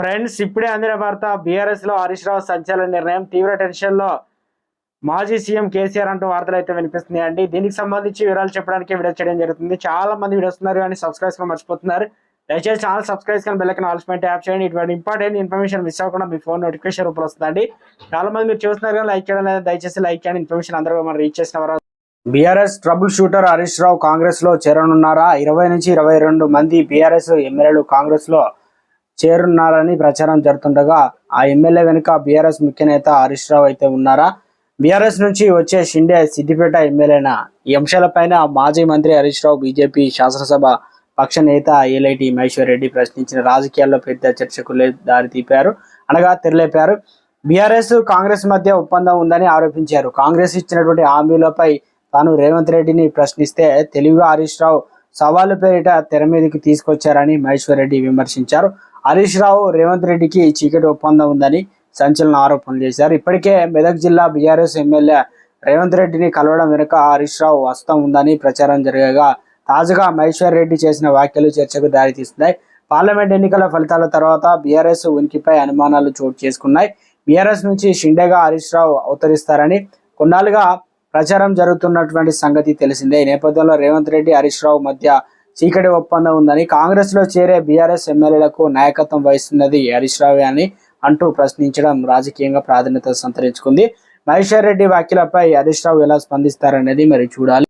Friends, ఇప్పుడే అందిన వార్త. బీఆర్ఎస్ లో హరీష్ రావు సంచలన నిర్ణయం. తీవ్ర టెన్షన్ లో మాజీ సీఎం కేసీఆర్ అంటూ వార్తలు అయితే వినిపిస్తున్నాయండి. దీనికి సంబంధించి వివరాలు చెప్పడానికి వీడియో చేయడం జరుగుతుంది. చాలా మంది వీడియో వస్తున్నారు కానీ సబ్స్క్రైబ్ గా మర్చిపోతున్నారు. దయచేసి ఛానల్ సబ్స్క్రైబ్ కానీ బెల్ ఐకాన్ ఆల్ పైన ట్యాప్ చేయండి. ఇటువంటి ఇంపార్టెంట్ ఇన్ఫర్మేషన్ మిస్ అవ్వకుండా మీ ఫోన్ నోటిఫికేషన్ రూపంలో వస్తుందండి. చాలా మంది మీరు చూస్తున్నారు కానీ లైక్ చేయడం లేదు. దయచేసి లైక్ చేయండి. ఇన్ఫర్మేషన్ అందరూ మనం రీచ్ చేసిన వారు. BRS trouble shooter Harish Rao Congress లో చేరనున్నారా? 20 నుంచి 22 మంది బీఆర్ఎస్ ఎమ్మెల్యేలు కాంగ్రెస్ లో చేరున్నారని ప్రచారం జరుగుతుండగా ఆ ఎమ్మెల్యే వెనుక బీఆర్ఎస్ ముఖ్య నేత హరీష్ రావు అయితే ఉన్నారా? బీఆర్ఎస్ నుంచి వచ్చే షిండే సిద్దిపేట ఎమ్మెల్యేనా? ఈ అంశాలపైన మాజీ మంత్రి హరీష్ రావు బీజేపీ శాసనసభ పక్ష నేత ఏలైటి మహేశ్వర్ రెడ్డి ప్రశ్నించిన రాజకీయాల్లో పెద్ద చర్చకు తెరలేపారు. బీఆర్ఎస్ కాంగ్రెస్ మధ్య ఒప్పందం ఉందని ఆరోపించారు. కాంగ్రెస్ ఇచ్చినటువంటి హామీలపై తాను రేవంత్ రెడ్డిని ప్రశ్నిస్తే తెలివిగా హరీష్ రావు సవాలు పేరిట తెర మీదకి తీసుకొచ్చారని మహేశ్వర్ రెడ్డి విమర్శించారు. హరీష్ రావు రేవంత్ రెడ్డికి చీకటి ఒప్పందం ఉందని సంచలన ఆరోపణలు చేశారు. ఇప్పటికే మెదక్ జిల్లా బీఆర్ఎస్ ఎమ్మెల్యే రేవంత్ రెడ్డిని కలవడం వెనుక హరీష్ రావు హస్తం ఉందని ప్రచారం జరగగా తాజాగా మహేశ్వర్ రెడ్డి చేసిన వ్యాఖ్యలు చర్చకు దారితీస్తున్నాయి. పార్లమెంట్ ఎన్నికల ఫలితాల తర్వాత బీఆర్ఎస్ ఉనికిపై అనుమానాలు చోటు చేసుకున్నాయి. బీఆర్ఎస్ నుంచి షిండేగా హరీష్ రావు అవతరిస్తారని కొన్నాళ్ళుగా ప్రచారం జరుగుతున్నటువంటి సంగతి తెలిసిందే. ఈ నేపథ్యంలో రేవంత్ రెడ్డి హరీష్ రావు మధ్య చీకటి ఒప్పందం ఉందని, కాంగ్రెస్ లో చేరే బీఆర్ఎస్ ఎమ్మెల్యేలకు నాయకత్వం వహిస్తున్నది హరీష్ రావే అని అంటూ ప్రశ్నించడం రాజకీయంగా ప్రాధాన్యత సంతరించుకుంది. మహేశ్వర్ రెడ్డి వ్యాఖ్యలపై హరీష్ రావు ఎలా స్పందిస్తారనేది మరి చూడాలి.